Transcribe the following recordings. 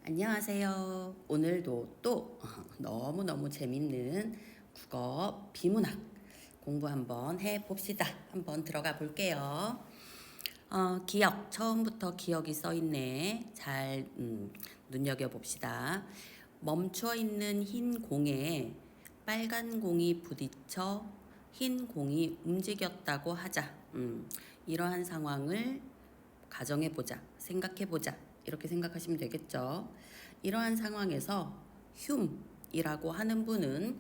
안녕하세요. 오늘도 또 너무너무 재밌는 국어 비문학 공부 한번 해봅시다. 한번 들어가 볼게요. 기억, 처음부터 기억이 써 있네. 잘 눈여겨봅시다. 멈춰 있는 흰 공에 빨간 공이 부딪혀 흰 공이 움직였다고 하자. 이러한 상황을 가정해보자, 생각해보자. 이렇게 생각하시면 되겠죠. 이러한 상황에서 흉이라고 하는 분은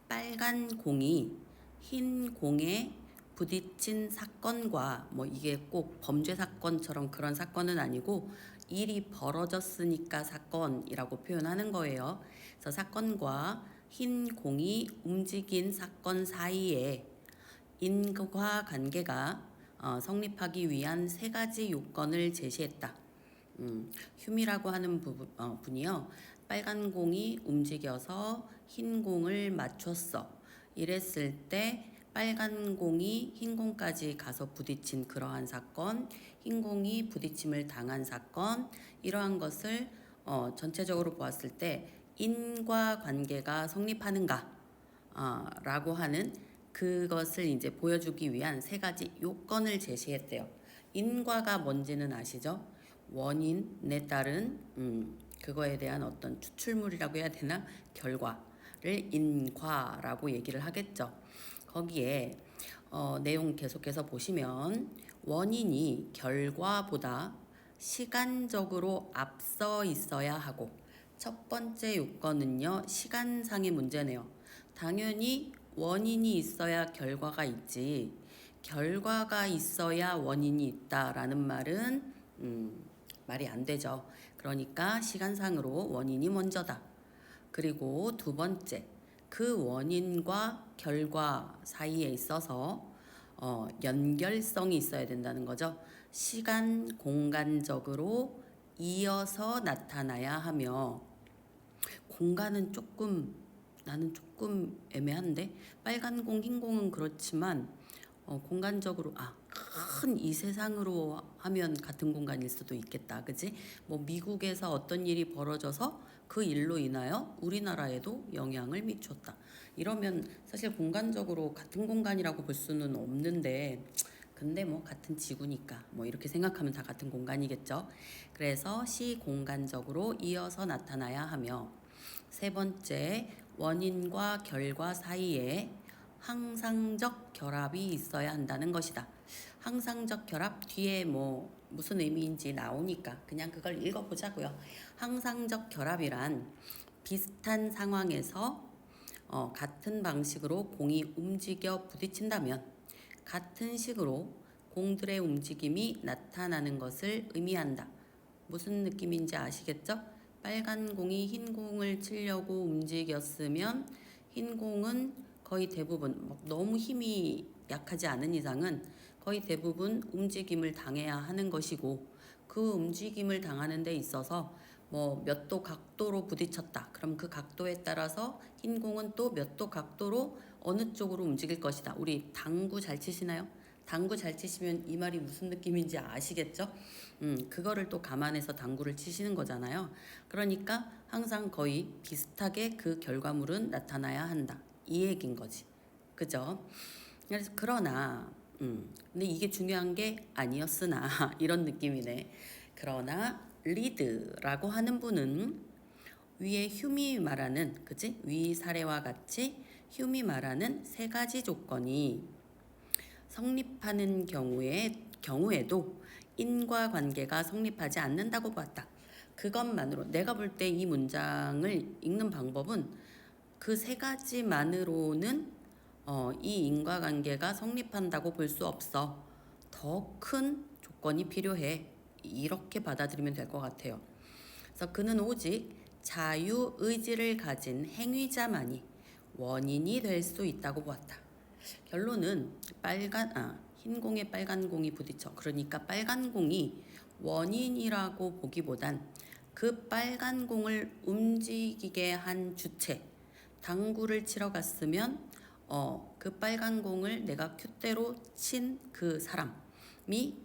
빨간 공이 흰 공에 부딪힌 사건과 이게 꼭 범죄 사건처럼 그런 사건은 아니고 일이 벌어졌으니까 사건이라고 표현하는 거예요. 그래서 사건과 흰 공이 움직인 사건 사이에 인과관계가 성립하기 위한 세 가지 요건을 제시했다. 휴미라고 하는 분이요. 빨간 공이 움직여서 흰 공을 맞췄어. 이랬을 때 빨간 공이 흰 공까지 가서 부딪힌 그러한 사건, 흰 공이 부딪힘을 당한 사건, 이러한 것을 전체적으로 보았을 때 인과관계가 성립하는가 라고 하는 그것을 이제 보여주기 위한 세 가지 요건을 제시했대요. 인과가 뭔지는 아시죠? 원인에 따른 그거에 대한 어떤 추출물이라고 해야 되나? 결과를 인과라고 얘기를 하겠죠. 거기에 내용 계속해서 보시면 원인이 결과보다 시간적으로 앞서 있어야 하고 첫 번째 요건은요, 시간상의 문제네요. 당연히 원인이 있어야 결과가 있지, 결과가 있어야 원인이 있다라는 말은 말이 안 되죠. 그러니까 시간상으로 원인이 먼저다. 그리고 두 번째, 그 원인과 결과 사이에 있어서 연결성이 있어야 된다는 거죠. 시간, 공간적으로 이어서 나타나야 하며, 공간은 나는 조금 애매한데, 빨간 공, 흰 공은 그렇지만 공간적으로 큰 이 세상으로 하면 같은 공간일 수도 있겠다, 그지? 미국에서 어떤 일이 벌어져서 그 일로 인하여 우리나라에도 영향을 미쳤다. 이러면 사실 공간적으로 같은 공간이라고 볼 수는 없는데, 근데 같은 지구니까 이렇게 생각하면 다 같은 공간이겠죠. 그래서 시공간적으로 이어서 나타나야 하며, 세 번째, 원인과 결과 사이에 항상적 결합이 있어야 한다는 것이다. 항상적 결합 뒤에 무슨 의미인지 나오니까 그냥 그걸 읽어보자고요. 항상적 결합이란 비슷한 상황에서 같은 방식으로 공이 움직여 부딪힌다면 같은 식으로 공들의 움직임이 나타나는 것을 의미한다. 무슨 느낌인지 아시겠죠? 빨간 공이 흰 공을 치려고 움직였으면 흰 공은 거의 대부분 너무 힘이 약하지 않은 이상은 거의 대부분 움직임을 당해야 하는 것이고, 그 움직임을 당하는 데 있어서 몇 도 각도로 부딪혔다. 그럼 그 각도에 따라서 흰 공은 또 몇 도 각도로 어느 쪽으로 움직일 것이다. 우리 당구 잘 치시나요? 당구 잘 치시면 이 말이 무슨 느낌인지 아시겠죠? 그거를 또 감안해서 당구를 치시는 거잖아요. 그러니까 항상 거의 비슷하게 그 결과물은 나타나야 한다. 이 얘기인 거지. 그죠? 그래서 그러나 근데 이게 중요한 게 아니었으나 이런 느낌이네. 그러나 리드라고 하는 분은 위에 휴미 말하는, 그치? 위 사례와 같이 휴미 말하는 세 가지 조건이 성립하는 경우에도 인과관계가 성립하지 않는다고 봤다. 그것만으로 내가 볼 때 이 문장을 읽는 방법은 그 세 가지만으로는 이 인과관계가 성립한다고 볼 수 없어. 더 큰 조건이 필요해. 이렇게 받아들이면 될 것 같아요. 그래서 그는 오직 자유의지를 가진 행위자만이 원인이 될 수 있다고 보았다. 결론은 흰 공에 빨간 공이 부딪혀. 그러니까 빨간 공이 원인이라고 보기보단 그 빨간 공을 움직이게 한 주체, 당구를 치러 갔으면 그 빨간 공을 내가 큐대로 친 그 사람이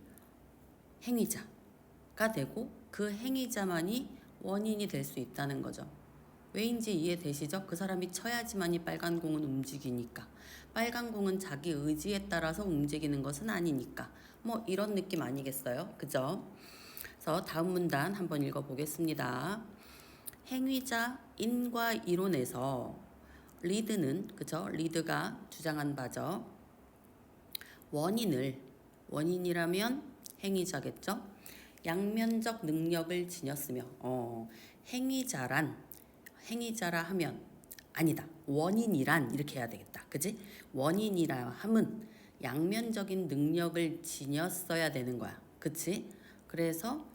행위자가 되고, 그 행위자만이 원인이 될 수 있다는 거죠. 왜인지 이해되시죠? 그 사람이 쳐야지만이 빨간 공은 움직이니까. 빨간 공은 자기 의지에 따라서 움직이는 것은 아니니까. 뭐 이런 느낌 아니겠어요? 그죠? 그래서 다음 문단 한번 읽어보겠습니다. 행위자 인과 이론에서 리드는, 그죠? 리드가 주장한 바죠. 원인이라면 행위자겠죠? 양면적 능력을 지녔으며, 행위자라 하면 아니다. 원인이란 이렇게 해야 되겠다. 그지? 원인이라 함은 양면적인 능력을 지녔어야 되는 거야. 그치? 그래서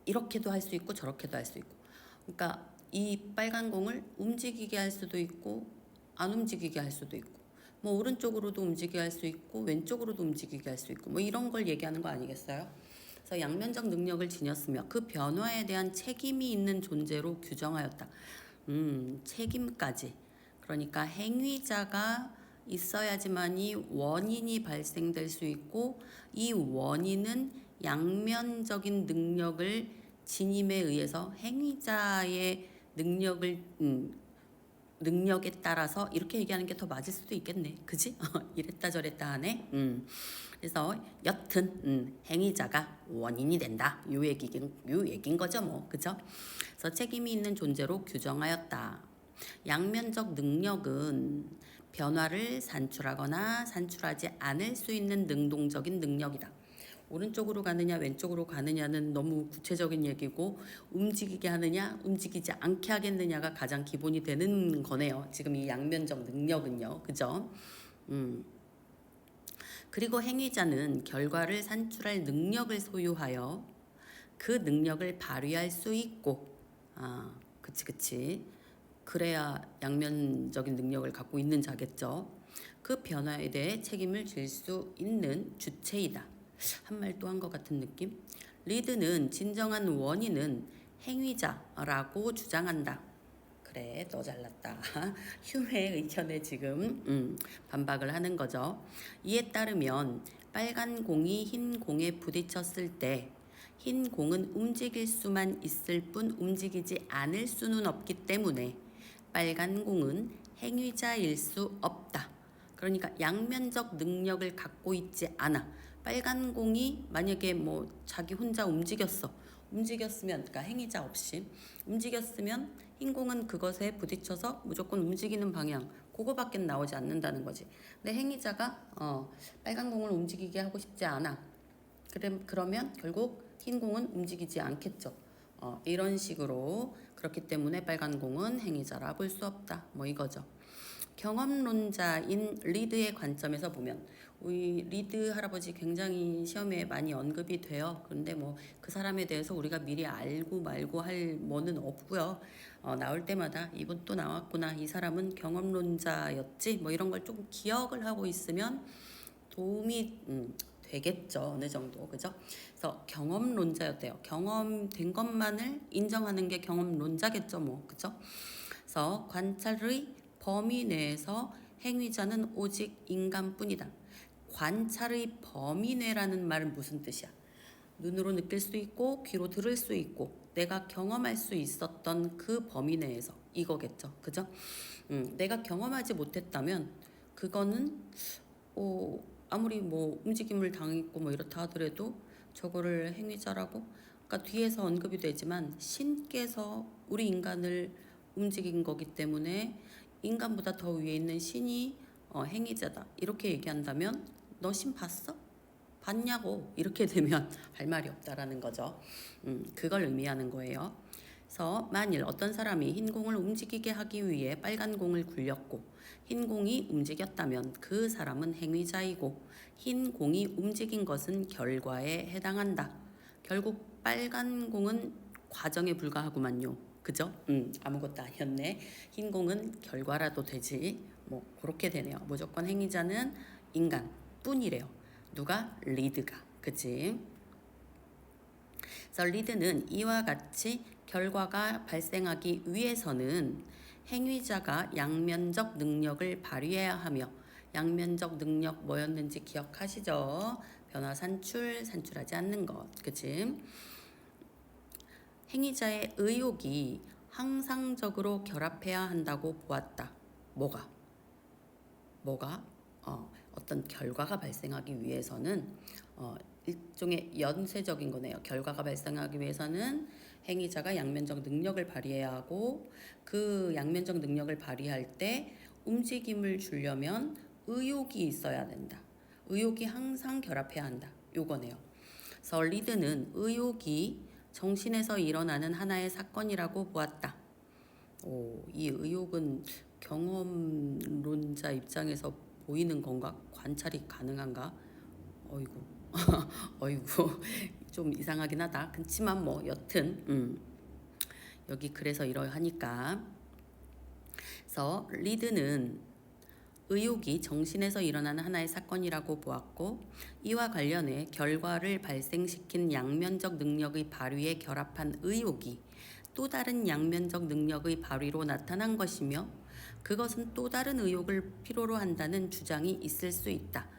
이렇게도 할 수 있고 저렇게도 할 수 있고. 그러니까 이 빨간 공을 움직이게 할 수도 있고 안 움직이게 할 수도 있고 뭐 오른쪽으로도 움직이게 할 수 있고 왼쪽으로도 움직이게 할 수 있고 뭐 이런 걸 얘기하는 거 아니겠어요? 그래서 양면적 능력을 지녔으며 그 변화에 대한 책임이 있는 존재로 규정하였다. 책임까지. 그러니까 행위자가 있어야지만이 원인이 발생될 수 있고 이 원인은 양면적인 능력을 지님에 의해서 행위자의 능력에 따라서 이렇게 얘기하는 게 더 맞을 수도 있겠네. 그지? 이랬다 저랬다 하네. 그래서 여튼 행위자가 원인이 된다. 요 얘기인 거죠, 뭐. 그죠? 그래서 책임이 있는 존재로 규정하였다. 양면적 능력은 변화를 산출하거나 산출하지 않을 수 있는 능동적인 능력이다. 오른쪽으로 가느냐 왼쪽으로 가느냐는 너무 구체적인 얘기고 움직이게 하느냐 움직이지 않게 하겠느냐가 가장 기본이 되는 거네요. 지금 이 양면적 능력은요. 그죠? 그리고 행위자는 결과를 산출할 능력을 소유하여 그 능력을 발휘할 수 있고 그치. 그래야 양면적인 능력을 갖고 있는 자겠죠. 그 변화에 대해 책임을 질 수 있는 주체이다. 한 말 또 한 것 같은 느낌? 리드는 진정한 원인은 행위자라고 주장한다. 그래, 너 잘났다. 휴메의 의견에 지금 반박을 하는 거죠. 이에 따르면 빨간 공이 흰 공에 부딪혔을 때 흰 공은 움직일 수만 있을 뿐 움직이지 않을 수는 없기 때문에 빨간 공은 행위자일 수 없다. 그러니까 양면적 능력을 갖고 있지 않아. 빨간 공이 만약에 뭐 자기 혼자 움직였으면 그러니까 행위자 없이 움직였으면 흰 공은 그것에 부딪혀서 무조건 움직이는 방향 그거밖에 나오지 않는다는 거지. 근데 행위자가 빨간 공을 움직이게 하고 싶지 않아. 그러면 결국 흰 공은 움직이지 않겠죠. 이런 식으로 그렇기 때문에 빨간 공은 행위자라 볼 수 없다. 뭐 이거죠. 경험론자인 리드의 관점에서 보면 우리 리드 할아버지 굉장히 시험에 많이 언급이 돼요. 그런데 뭐 그 사람에 대해서 우리가 미리 알고 말고 할 뭐는 없고요. 나올 때마다 이분 또 나왔구나. 이 사람은 경험론자였지. 뭐 이런 걸 좀 기억을 하고 있으면 도움이 되겠죠. 어느 정도. 그죠? 그래서 경험론자였대요. 경험된 것만을 인정하는 게 경험론자겠죠. 뭐. 그죠? 그래서 관찰의 범위 내에서 행위자는 오직 인간뿐이다. 관찰의 범위 내라는 말은 무슨 뜻이야? 눈으로 느낄 수 있고 귀로 들을 수 있고 내가 경험할 수 있었던 그 범위 내에서 이거겠죠. 그죠? 내가 경험하지 못했다면 그거는 아무리 뭐 움직임을 당했고 뭐 이렇다 하더라도 저거를 행위자라고 그러니까 뒤에서 언급이 되지만 신께서 우리 인간을 움직인 거기 때문에 인간보다 더 위에 있는 신이 행위자다 이렇게 얘기한다면 너 신 봤어? 봤냐고 이렇게 되면 할 말이 없다라는 거죠. 그걸 의미하는 거예요. 그래서 만일 어떤 사람이 흰 공을 움직이게 하기 위해 빨간 공을 굴렸고 흰 공이 움직였다면 그 사람은 행위자이고 흰 공이 움직인 것은 결과에 해당한다. 결국 빨간 공은 과정에 불과하구만요. 그죠? 아무것도 아니었네. 흰 공은 결과라도 되지. 뭐 그렇게 되네요. 무조건 행위자는 인간뿐이래요. 누가? 리드가. 그치? 그래서 리드는 이와 같이 결과가 발생하기 위해서는 행위자가 양면적 능력을 발휘해야 하며 양면적 능력 뭐였는지 기억하시죠? 변화 산출하지 않는 것. 그치? 행위자의 의욕이 항상적으로 결합해야 한다고 보았다. 뭐가? 어떤 결과가 발생하기 위해서는 일종의 연쇄적인 거네요. 결과가 발생하기 위해서는 행위자가 양면적 능력을 발휘해야 하고 그 양면적 능력을 발휘할 때 움직임을 주려면 의욕이 있어야 된다. 의욕이 항상 결합해야 한다. 요거네요. 그래서 리드는 의욕이 정신에서 일어나는 하나의 사건이라고 보았다. 이 의욕은 경험론자 입장에서 보이는 건가? 관찰이 가능한가? 어이구, 어이구, 좀 이상하긴 하다. 그렇지만 뭐 여튼 여기 그래서 이러하니까. 그래서 리드는 의욕이 정신에서 일어나는 하나의 사건이라고 보았고 이와 관련해 결과를 발생시킨 양면적 능력의 발휘에 결합한 의욕이 또 다른 양면적 능력의 발휘로 나타난 것이며 그것은 또 다른 의욕을 필요로 한다는 주장이 있을 수 있다.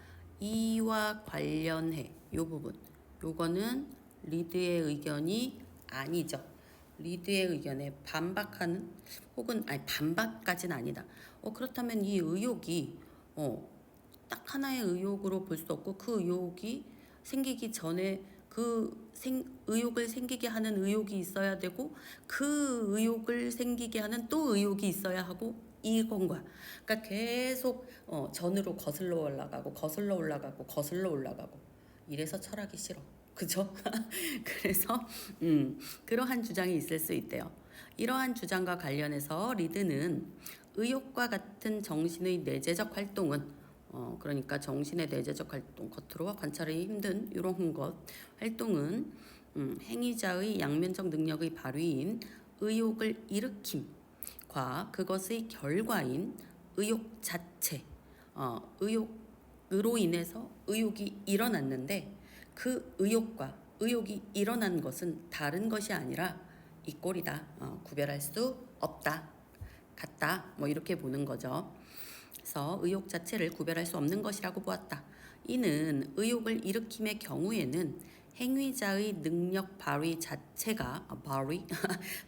이와 관련해 요 부분 요거는 리드의 의견이 아니죠. 리드의 의견에 반박하는 혹은 아니 반박까지는 아니다. 그렇다면 이 의욕이 딱 하나의 의욕으로 볼 수 없고 그 의욕이 생기기 전에 의욕을 생기게 하는 의욕이 있어야 되고 그 의욕을 생기게 하는 또 의욕이 있어야 하고 이건 거야. 그러니까 계속 전으로 거슬러 올라가고 거슬러 올라가고 거슬러 올라가고 이래서 철학이 싫어. 그죠? 그래서 그러한 주장이 있을 수 있대요. 이러한 주장과 관련해서 리드는 의욕과 같은 정신의 내재적 활동은 그러니까 정신의 내재적 활동, 겉으로 관찰하기 힘든 이런 것 활동은 행위자의 양면적 능력의 발휘인 의욕을 일으킴과 그것의 결과인 의욕 자체, 의욕으로 인해서 의욕이 일어났는데 그 의욕과 의욕이 일어난 것은 다른 것이 아니라 이 꼴이다. 구별할 수 없다. 같다. 뭐 이렇게 보는 거죠. 그래서 의욕 자체를 구별할 수 없는 것이라고 보았다. 이는 의욕을 일으킴의 경우에는 행위자의 능력 발휘 자체가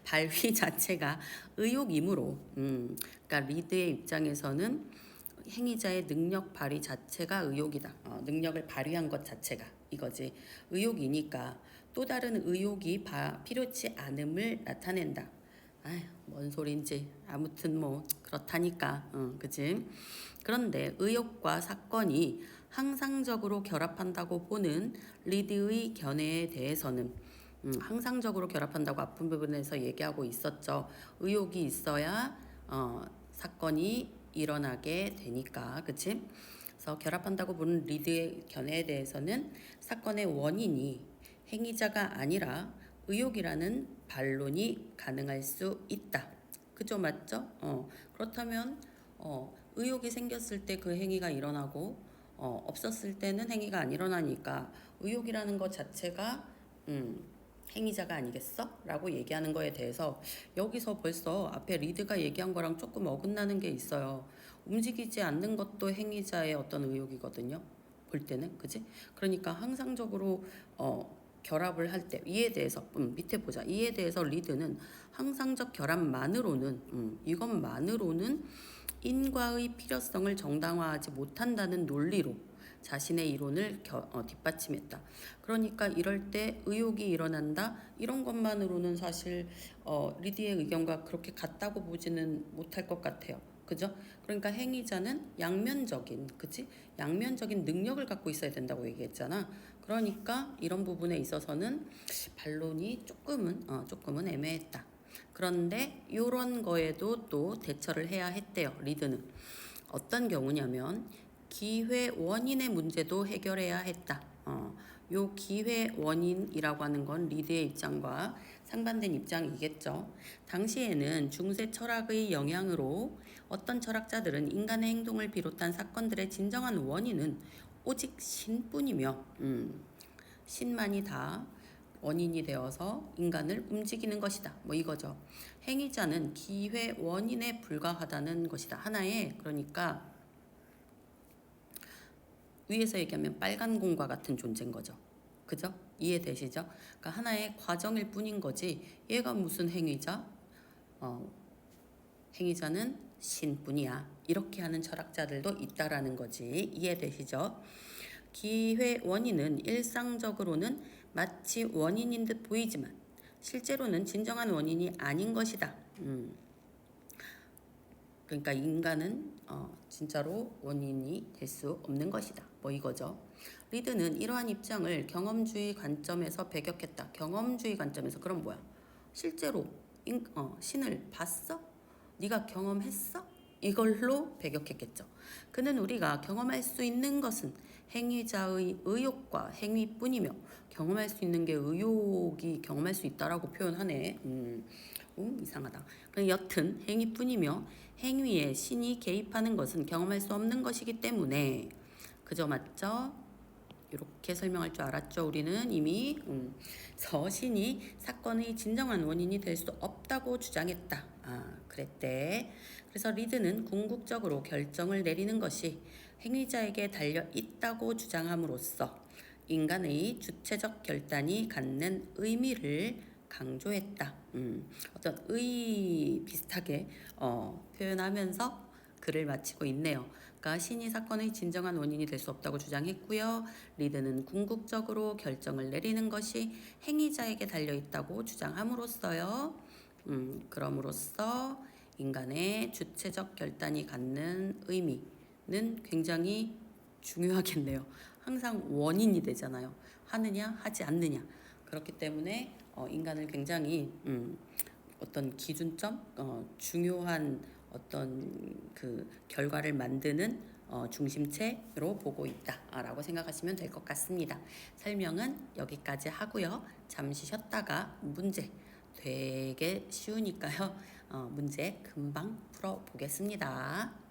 발휘 자체가 의욕이므로 그러니까 리드의 입장에서는 행위자의 능력 발휘 자체가 의욕이다. 능력을 발휘한 것 자체가 이거지. 의욕이니까 또 다른 의욕이 필요치 않음을 나타낸다. 아휴, 뭔 소린지 아무튼 뭐 그렇다니까. 그치? 그런데 의욕과 사건이 항상적으로 결합한다고 보는 리드의 견해에 대해서는 항상적으로 결합한다고 앞은 부분에서 얘기하고 있었죠. 의욕이 있어야 사건이 일어나게 되니까. 그치? 그래서 결합한다고 보는 리드의 견해에 대해서는 사건의 원인이 행위자가 아니라 의욕이라는 반론이 가능할 수 있다. 그죠? 맞죠? 그렇다면 의욕이 생겼을 때 그 행위가 일어나고 없었을 때는 행위가 안 일어나니까 의욕이라는 것 자체가 행위자가 아니겠어? 라고 얘기하는 거에 대해서 여기서 벌써 앞에 리드가 얘기한 거랑 조금 어긋나는 게 있어요. 움직이지 않는 것도 행위자의 어떤 의욕이거든요. 볼 때는. 그지? 그러니까 항상적으로 결합을 할 때 이에 대해서 밑에 보자. 이에 대해서 리드는 항상적 결합만으로는 이것만으로는 인과의 필요성을 정당화하지 못한다는 논리로 자신의 이론을 뒷받침했다. 그러니까 이럴 때 의욕이 일어난다 이런 것만으로는 사실 리드의 의견과 그렇게 같다고 보지는 못할 것 같아요. 그죠? 그러니까 행위자는 양면적인, 그치? 양면적인 능력을 갖고 있어야 된다고 얘기했잖아. 그러니까 이런 부분에 있어서는 반론이 조금은 애매했다. 그런데 이런 거에도 또 대처를 해야 했대요. 리드는 어떤 경우냐면 기회 원인의 문제도 해결해야 했다. 요 기회 원인이라고 하는 건 리드의 입장과 상반된 입장이겠죠. 당시에는 중세 철학의 영향으로 어떤 철학자들은 인간의 행동을 비롯한 사건들의 진정한 원인은 오직 신뿐이며 신만이 다 원인이 되어서 인간을 움직이는 것이다. 뭐 이거죠. 행위자는 기회 원인에 불과하다는 것이다. 하나의 그러니까 위에서 얘기하면 빨간 공과 같은 존재인 거죠. 그죠? 이해되시죠? 그러니까 하나의 과정일 뿐인 거지 얘가 무슨 행위자? 행위자는 신뿐이야. 이렇게 하는 철학자들도 있다라는 거지. 이해되시죠? 기회 원인은 일상적으로는 마치 원인인 듯 보이지만 실제로는 진정한 원인이 아닌 것이다. 그러니까 인간은 진짜로 원인이 될 수 없는 것이다. 뭐 이거죠. 리드는 이러한 입장을 경험주의 관점에서 배격했다. 경험주의 관점에서 그럼 뭐야? 실제로 신을 봤어? 네가 경험했어? 이걸로 배격했겠죠. 그는 우리가 경험할 수 있는 것은 행위자의 의욕과 행위뿐이며 경험할 수 있는 게 의욕이 경험할 수 있다라고 표현하네. 이상하다. 여튼 행위뿐이며 행위에 신이 개입하는 것은 경험할 수 없는 것이기 때문에 그죠 맞죠? 이렇게 설명할 줄 알았죠. 우리는 이미 서신이 사건의 진정한 원인이 될 수 없다고 주장했다. 그랬대. 그래서 리드는 궁극적으로 결정을 내리는 것이 행위자에게 달려 있다고 주장함으로써 인간의 주체적 결단이 갖는 의미를 강조했다. 어떤 비슷하게 표현하면서 글을 마치고 있네요. 그러니까 신이 사건의 진정한 원인이 될 수 없다고 주장했고요. 리드는 궁극적으로 결정을 내리는 것이 행위자에게 달려있다고 주장함으로써요. 그럼으로써 인간의 주체적 결단이 갖는 의미는 굉장히 중요하겠네요. 항상 원인이 되잖아요. 하느냐 하지 않느냐. 그렇기 때문에 인간을 굉장히 어떤 기준점, 중요한 어떤 그 결과를 만드는 중심체로 보고 있다라고 생각하시면 될 것 같습니다. 설명은 여기까지 하고요. 잠시 쉬었다가 문제 되게 쉬우니까요. 문제 금방 풀어보겠습니다.